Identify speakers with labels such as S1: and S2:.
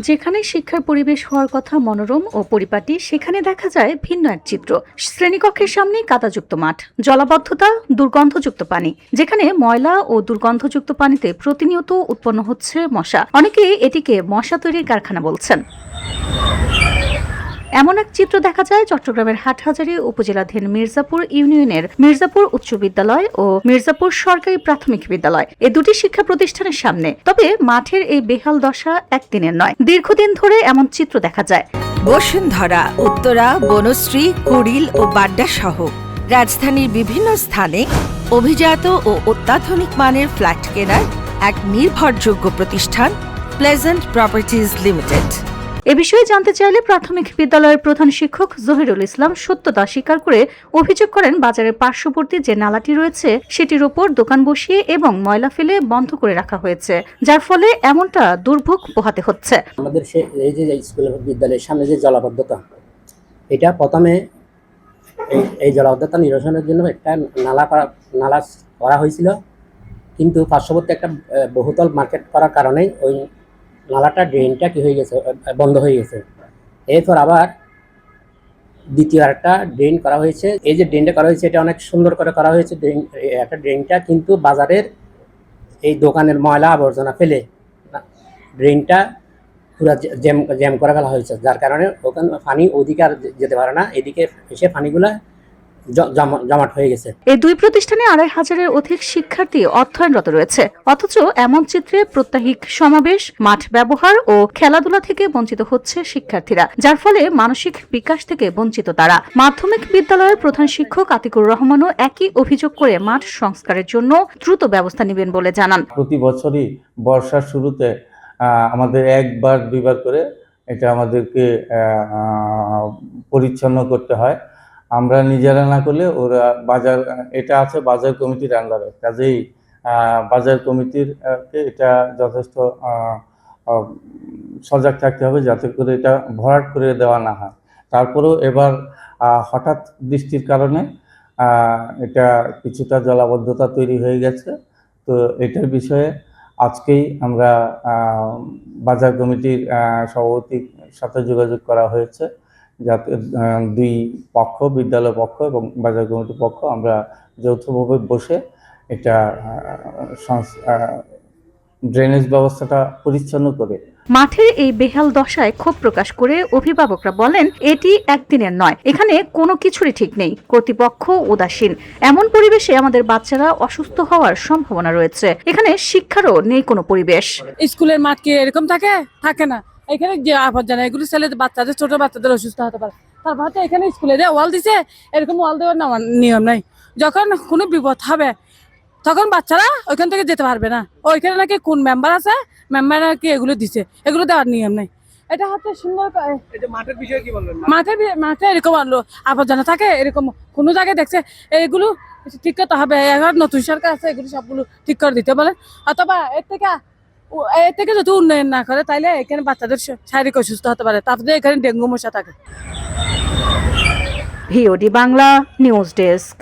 S1: যেখানে শিক্ষার পরিবেশ হওয়ার কথা মনোরম ও পরিপাটি, সেখানে দেখা যায় ভিন্ন এক চিত্র। শ্রেণীকক্ষের সামনে কাদাযুক্ত মাঠ, জলাবদ্ধতা, দুর্গন্ধযুক্ত পানি। যেখানে ময়লা ও দুর্গন্ধযুক্ত পানিতে প্রতিনিয়ত উৎপন্ন হচ্ছে মশা। অনেকে এটিকে মশা তৈরির কারখানা বলছেন। এমন এক চিত্র দেখা যায় চট্টগ্রামের হাটহাজারী উপজেলাধীন মির্জাপুর ইউনিয়নের মির্জাপুর উচ্চ বিদ্যালয় ও মির্জাপুর সরকারি প্রাথমিক বিদ্যালয়, এ দুটি শিক্ষা প্রতিষ্ঠানের সামনে। তবে মাঠের এই বেহাল দশা একদিনের নয়, দীর্ঘদিন ধরে এমন চিত্র দেখা যায়।
S2: বসুন্ধরা, উত্তরা, বনশ্রী, কুড়িল ও বাড্ডা সহ রাজধানীর বিভিন্ন স্থানে অভিজাত ও অত্যাধুনিক মানের ফ্ল্যাট কেনার এক নির্ভরযোগ্য প্রতিষ্ঠান প্লেজেন্ট প্রপার্টিজ লিমিটেড।
S1: এ বিষয়ে জানতে চাইলে প্রাথমিক বিদ্যালয়ের প্রধান শিক্ষক জহিরুল ইসলাম সত্যতা স্বীকার করে অভিযোগ করেন, বাজারের পার্শ্ববর্তী যে নালাটি রয়েছে সেটির ওপর দোকান বসিয়ে এবং ময়লা ফেলে বন্ধ করে রাখা হয়েছে, যার ফলে এমনটা দুর্ভোগ পোহাতে হচ্ছে।
S3: আমাদের এই যে স্কুল বিদ্যালয়ের সামনে যে জলাবদ্ধতা, এটা প্রথমে এই জলাবদ্ধতা নিরসনের জন্য একটা নালা করা হয়েছিল, কিন্তু পার্শ্ববর্তী একটা বহুতল মার্কেট করার কারণে ওই নালাটা ড্রেনটা কি হয়ে গেছে, বন্ধ হয়ে গেছে। এরপর আবার দ্বিতীয় একটা ড্রেন করা হয়েছে। এই যে ড্রেনটা করা হয়েছে এটা অনেক সুন্দর করে করা হয়েছে। একটা ড্রেনটা কিন্তু বাজারের এই দোকানের ময়লা আবর্জনা ফেলে ড্রেনটা পুরো জ্যাম করে ফেলা হয়েছে, যার কারণে ওখানে পানি অধিকার যেতে পারে না, এদিকে এসে পানিগুলা জমাট হয়ে গেছে।
S1: এই দুই প্রতিষ্ঠানে ২৫০০-এর অধিক শিক্ষার্থী অধ্যয়নরত রয়েছে, অথচ এমন চিত্রে প্রত্যাহিক সমাবেশ, মাঠ ব্যবহার ও খেলাধুলা থেকে বঞ্চিত হচ্ছে শিক্ষার্থীরা, যার ফলে মানসিক বিকাশ থেকে বঞ্চিত তারা। মাধ্যমিক বিদ্যালয়ের প্রধান শিক্ষক আতিকুর রহমানও একই অভিযোগ করে মাঠ সংস্কারের জন্য দ্রুত ব্যবস্থা নেবেন বলে জানান।
S4: প্রতি বছরই বর্ষার শুরুতে আমাদের একবার দুইবার করে এটা আমাদেরকে পরিচ্ছন্ন করতে হয়। আমরা নিজেরা না করলে ওরা এটা আছে বাজার কমিটির আন্ডারে, কাজেই বাজার কমিটির এটা যথেষ্ট সজাগ থাকতে হবে যাতে করে এটা ভরাট করে দেওয়া না হয়। তারপরেও এবার হঠাৎ বৃষ্টির কারণে এটা কিছুটা জলাবদ্ধতা তৈরি হয়ে গেছে। তো এটার বিষয়ে আজকেই আমরা বাজার কমিটির সভাপতির সাথে যোগাযোগ করা হয়েছে, যাতে দুই পক্ষ, বিদ্যালয় পক্ষ এবং বাজার কমিটির পক্ষ, আমরা যৌথভাবে বসে এটা ড্রেনেজ ব্যবস্থাটা পরিচ্ছন্ন করে।
S1: মাঠের এই বেহাল দশায় ক্ষোভ প্রকাশ করে অভিভাবকরা বলেন, এটি একদিনের নয়, এখানে কোনো কিছুরই ঠিক নেই, কর্তৃপক্ষ উদাসীন। এমন পরিবেশে আমাদের বাচ্চারা অসুস্থ হওয়ার সম্ভাবনা রয়েছে। এখানে শিক্ষারও নেই কোনো পরিবেশ।
S5: স্কুলের মাঠ কি এরকম থাকে না। এখানে যে আবর্জনা, এগুলো ছেলেদের বাচ্চাদের, ছোট বাচ্চাদের অসুস্থ হতে পারে। তারপর এখানে স্কুলে যে ওয়াল দিছে, এরকম ওয়াল দেওয়ার নিয়ম নাই। যখন কোনো বিপদ হবে তখন বাচ্চারা ওইখান থেকে যেতে পারবে না। ওইখানে নাকি কোন মেম্বার আছে, মেম্বার নাকি এগুলো দিছে, এগুলো দেওয়ার নিয়ম নেই। এটা হচ্ছে সুন্দর।
S6: মাঠের বিষয়ে কি বলবেন?
S5: মাঠে এরকম আনলো আবর্জনা থাকে, এরকম কোনো জায়গায় দেখছে, এগুলো ঠিক করতে হবে। এখন নতুন সরকার আছে, এগুলো সবগুলো ঠিক করে দিতে বলে, অথবা এর থেকে যদি উন্নয়ন না করে তাইলে এখানে বাচ্চাদের শারীরিক অসুস্থ হতে পারে, তারপরে এখানে ডেঙ্গু মশা থাকে।
S1: VOD Bangla news desk.